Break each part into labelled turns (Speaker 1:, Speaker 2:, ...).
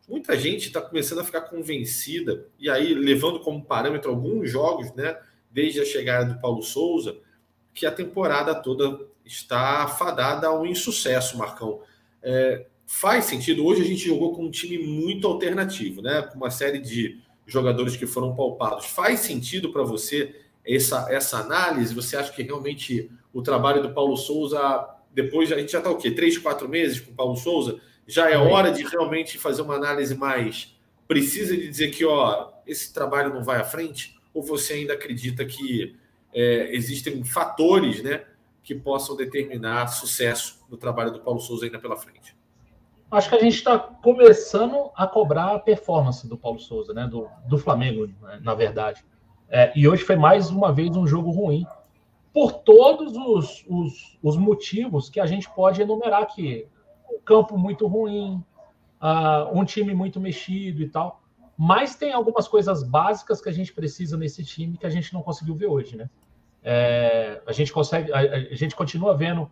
Speaker 1: muita gente está começando a ficar convencida, e aí levando como parâmetro alguns jogos, né, desde a chegada do Paulo Souza, que a temporada toda está fadada ao insucesso, Marcão. Faz sentido. Hoje a gente jogou com um time muito alternativo, né? Com uma série de jogadores que foram poupados. Faz sentido para você essa análise? Você acha que realmente o trabalho do Paulo Souza, depois a gente já está o quê? 3, 4 meses com o Paulo Souza? Já é hora de realmente fazer uma análise mais precisa de dizer que esse trabalho não vai à frente? Ou você ainda acredita que existem fatores, né, que possam determinar sucesso no trabalho do Paulo Souza ainda pela frente?
Speaker 2: Acho que a gente está começando a cobrar a performance do Paulo Souza, né, do Flamengo, né, na verdade. E hoje foi mais uma vez um jogo ruim, por todos os motivos que a gente pode enumerar aqui. Um campo muito ruim, um time muito mexido e tal. Mas tem algumas coisas básicas que a gente precisa nesse time que a gente não conseguiu ver hoje, né? A gente continua vendo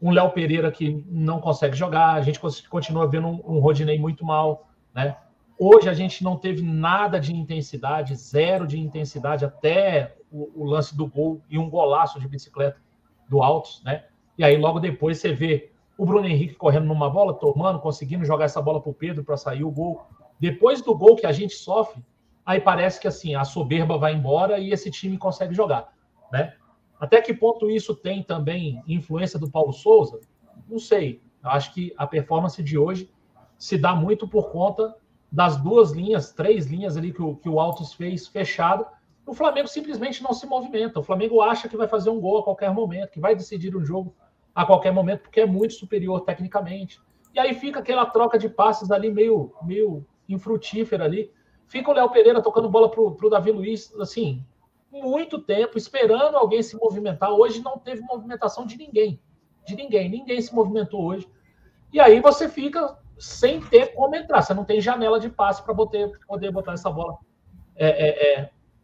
Speaker 2: um Léo Pereira que não consegue jogar, a gente continua vendo um Rodinei muito mal, né? Hoje a gente não teve nada de intensidade, zero de intensidade, até o lance do gol e um golaço de bicicleta do Altos, né? E aí logo depois você vê o Bruno Henrique correndo numa bola, tomando, conseguindo jogar essa bola para o Pedro para sair o gol. Depois do gol que a gente sofre, aí parece que assim a soberba vai embora e esse time consegue jogar, né? Até que ponto isso tem também influência do Paulo Souza? Não sei. Eu acho que a performance de hoje se dá muito por conta das 2 linhas, 3 linhas ali que o Altos fez fechado. O Flamengo simplesmente não se movimenta. O Flamengo acha que vai fazer um gol a qualquer momento, que vai decidir um jogo a qualquer momento, porque é muito superior tecnicamente. E aí fica aquela troca de passes ali meio infrutífera ali. Fica o Léo Pereira tocando bola pro Davi Luiz, assim, muito tempo esperando alguém se movimentar. Hoje não teve movimentação de ninguém. Ninguém se movimentou hoje. E aí você fica sem ter como entrar. Você não tem janela de passe para poder botar essa bola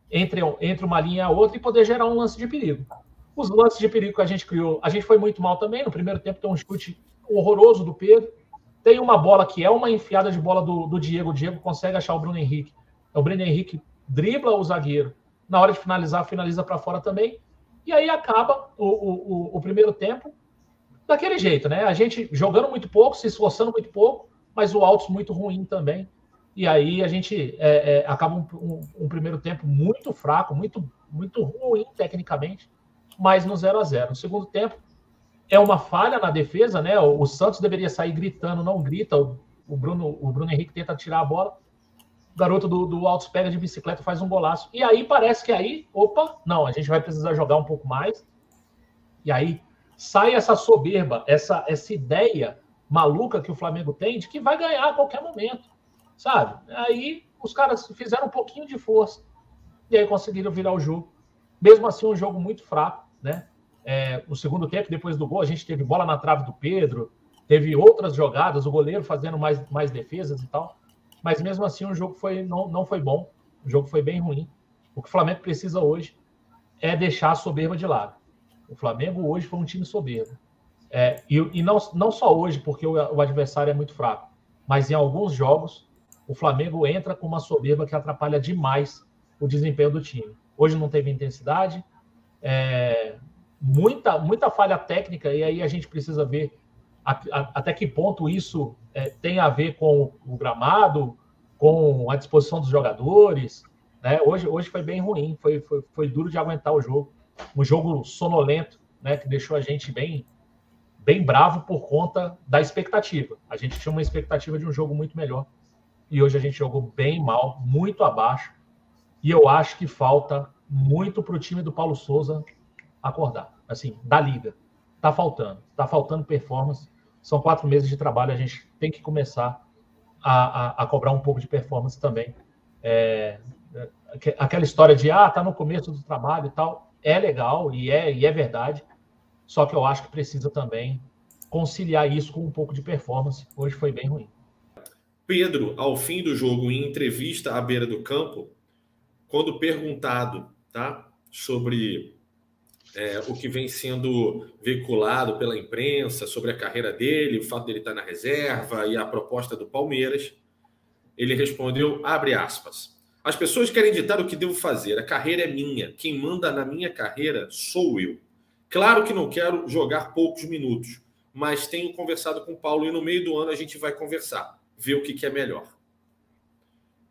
Speaker 2: entre uma linha e a outra e poder gerar um lance de perigo. Os lances de perigo que a gente criou, a gente foi muito mal também. No primeiro tempo tem um chute horroroso do Pedro. Tem uma bola que é uma enfiada de bola do Diego. O Diego consegue achar o Bruno Henrique. O Bruno Henrique dribla o zagueiro. Na hora de finalizar, finaliza para fora também. E aí acaba o primeiro tempo daquele jeito, né? A gente jogando muito pouco, se esforçando muito pouco, mas o Altos muito ruim também. E aí a gente acaba um primeiro tempo muito fraco, muito ruim tecnicamente, mas no 0-0. No segundo tempo, é uma falha na defesa, né? O Santos deveria sair gritando, não grita. O Bruno Henrique tenta tirar a bola. O garoto do Altos pega de bicicleta, faz um golaço. E aí parece que não, a gente vai precisar jogar um pouco mais. E aí sai essa soberba, essa ideia maluca que o Flamengo tem de que vai ganhar a qualquer momento, sabe? Aí os caras fizeram um pouquinho de força e aí conseguiram virar o jogo. Mesmo assim, um jogo muito fraco, né? No segundo tempo, depois do gol, a gente teve bola na trave do Pedro, teve outras jogadas, o goleiro fazendo mais defesas e tal. Mas mesmo assim, o jogo não foi bom, o jogo foi bem ruim. O que o Flamengo precisa hoje é deixar a soberba de lado. O Flamengo hoje foi um time soberbo. E não só hoje, porque o adversário é muito fraco, mas em alguns jogos, o Flamengo entra com uma soberba que atrapalha demais o desempenho do time. Hoje não teve intensidade, muita falha técnica, e aí a gente precisa ver até que ponto isso tem a ver com o gramado, com a disposição dos jogadores. Né? Hoje foi bem ruim, foi duro de aguentar o jogo. Um jogo sonolento, né, que deixou a gente bem bravo por conta da expectativa. A gente tinha uma expectativa de um jogo muito melhor. E hoje a gente jogou bem mal, muito abaixo. E eu acho que falta muito para o time do Paulo Souza acordar. Assim, da liga. Tá faltando performance. São 4 meses de trabalho, a gente tem que começar a cobrar um pouco de performance também. Aquela história de, tá no começo do trabalho e tal, é legal e é verdade, só que eu acho que precisa também conciliar isso com um pouco de performance. Hoje foi bem ruim.
Speaker 1: Pedro, ao fim do jogo, em entrevista à beira do campo, quando perguntado, tá, sobre o que vem sendo veiculado pela imprensa, sobre a carreira dele, o fato dele estar na reserva e a proposta do Palmeiras, Ele respondeu, abre aspas, as pessoas querem ditar o que devo fazer, a carreira é minha, quem manda na minha carreira sou eu. Claro que não quero jogar poucos minutos, mas tenho conversado com o Paulo e no meio do ano a gente vai conversar, ver o que é melhor.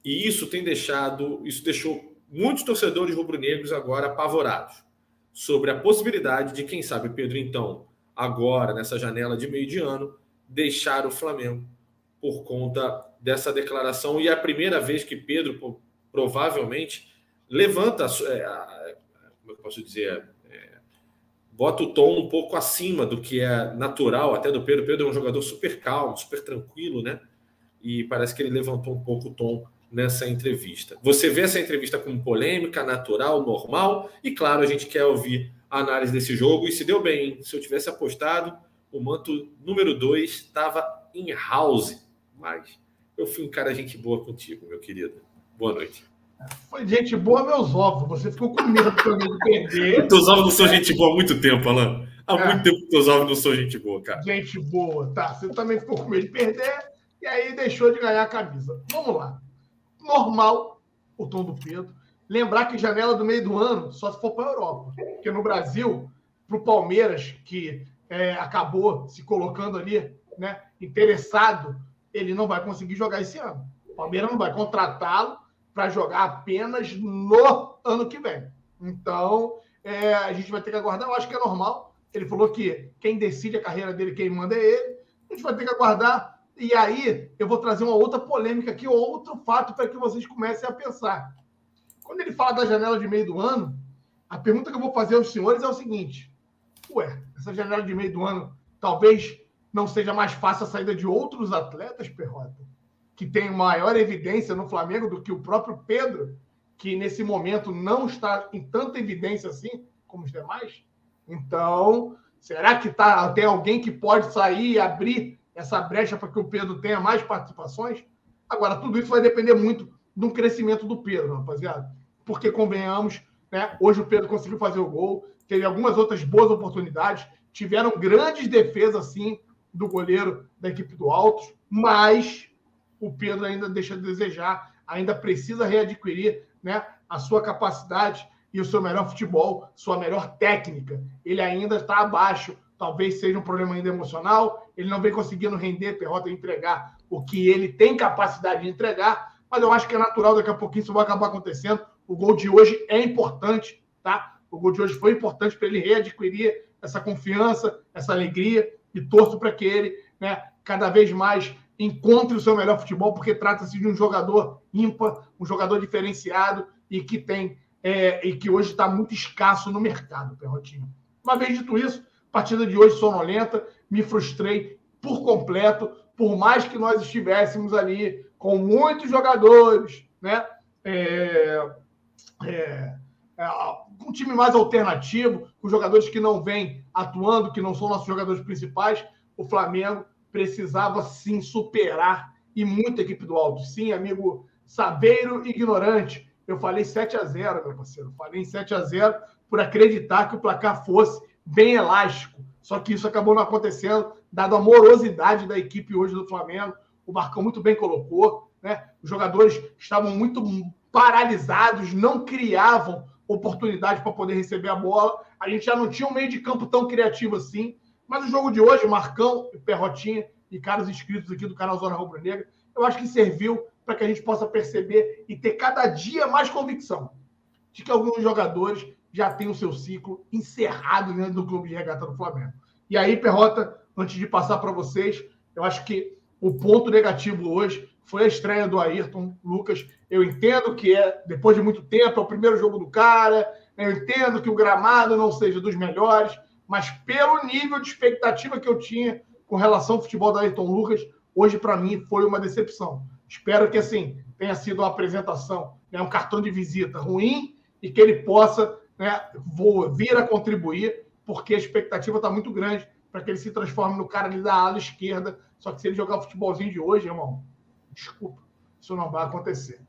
Speaker 1: E isso deixou muitos torcedores rubro-negros agora apavorados sobre a possibilidade de, quem sabe, Pedro, então, agora, nessa janela de meio de ano, deixar o Flamengo por conta dessa declaração. E é a primeira vez que Pedro provavelmente levanta, como eu posso dizer, bota o tom um pouco acima do que é natural até do Pedro. Pedro é um jogador super calmo, super tranquilo, né? E parece que ele levantou um pouco o tom nessa entrevista. Você vê essa entrevista como polêmica, natural, normal, e claro, a gente quer ouvir a análise desse jogo, e se deu bem, hein? Se eu tivesse apostado, o manto número 2 estava em house, mas eu fui um cara gente boa contigo, meu querido. Boa noite.
Speaker 3: Foi gente boa, meus ovos. Você ficou com medo de perder.
Speaker 1: Teus ovos não são gente boa há muito tempo, Alan. Há muito tempo que teus ovos não são gente boa, cara.
Speaker 3: Gente boa, tá. Você também ficou com medo de perder e aí deixou de ganhar a camisa. Vamos lá. Normal o tom do Pedro. Lembrar que janela do meio do ano só se for para a Europa. Porque no Brasil, para o Palmeiras, que acabou se colocando ali, né, interessado, ele não vai conseguir jogar esse ano. O Palmeiras não vai contratá-lo para jogar apenas no ano que vem. Então, a gente vai ter que aguardar. Eu acho que é normal. Ele falou que quem decide a carreira dele, quem manda é ele. A gente vai ter que aguardar. E aí, eu vou trazer uma outra polêmica aqui, outro fato para que vocês comecem a pensar. Quando ele fala da janela de meio do ano, a pergunta que eu vou fazer aos senhores é o seguinte. Essa janela de meio do ano talvez não seja mais fácil a saída de outros atletas, Perrota, que tem maior evidência no Flamengo do que o próprio Pedro, que nesse momento não está em tanta evidência assim como os demais? Então, será que tem alguém que pode sair e abrir essa brecha para que o Pedro tenha mais participações? Agora, tudo isso vai depender muito do crescimento do Pedro, rapaziada. Porque, convenhamos, né, hoje o Pedro conseguiu fazer o gol, teve algumas outras boas oportunidades, tiveram grandes defesas, sim, do goleiro da equipe do Altos, mas o Pedro ainda deixa a desejar, ainda precisa readquirir, né, a sua capacidade e o seu melhor futebol, sua melhor técnica. Ele ainda está abaixo, talvez seja um problema ainda emocional, ele não vem conseguindo render, Perrota, entregar o que ele tem capacidade de entregar, mas eu acho que é natural, daqui a pouquinho isso vai acabar acontecendo. O gol de hoje é importante, tá? O gol de hoje foi importante para ele readquirir essa confiança, essa alegria, e torço para que ele, né, cada vez mais encontre o seu melhor futebol, porque trata-se de um jogador ímpar, um jogador diferenciado e que e que hoje está muito escasso no mercado, Perrotinho. Uma vez dito isso, a partida de hoje sonolenta, me frustrei por completo, por mais que nós estivéssemos ali com muitos jogadores, né? Um time mais alternativo, com jogadores que não vêm atuando, que não são nossos jogadores principais, o Flamengo precisava sim superar, e muita equipe do Alto. Sim, amigo Sabeiro ignorante, eu falei 7-0, meu parceiro, falei em 7-0 por acreditar que o placar fosse bem elástico, só que isso acabou não acontecendo, dado a morosidade da equipe hoje do Flamengo. O Marcão muito bem colocou, né? Os jogadores estavam muito paralisados, não criavam oportunidade para poder receber a bola. A gente já não tinha um meio de campo tão criativo assim. Mas o jogo de hoje, Marcão, Perrotinha e caros inscritos aqui do canal Zona Rubro Negra, eu acho que serviu para que a gente possa perceber e ter cada dia mais convicção de que alguns jogadores já têm o seu ciclo encerrado dentro do Clube de Regata do Flamengo. E aí, Perrota, antes de passar para vocês, eu acho que o ponto negativo hoje foi a estreia do Ayrton. Lucas, eu entendo que depois de muito tempo, é o primeiro jogo do cara, eu entendo que o gramado não seja dos melhores, mas pelo nível de expectativa que eu tinha com relação ao futebol do Ayrton Lucas, hoje, para mim, foi uma decepção. Espero que, assim, tenha sido uma apresentação, né, um cartão de visita ruim e que ele possa, né, vir a contribuir, porque a expectativa está muito grande para que ele se transforme no cara ali da ala esquerda. Só que se ele jogar o futebolzinho de hoje, irmão, desculpa, isso não vai acontecer.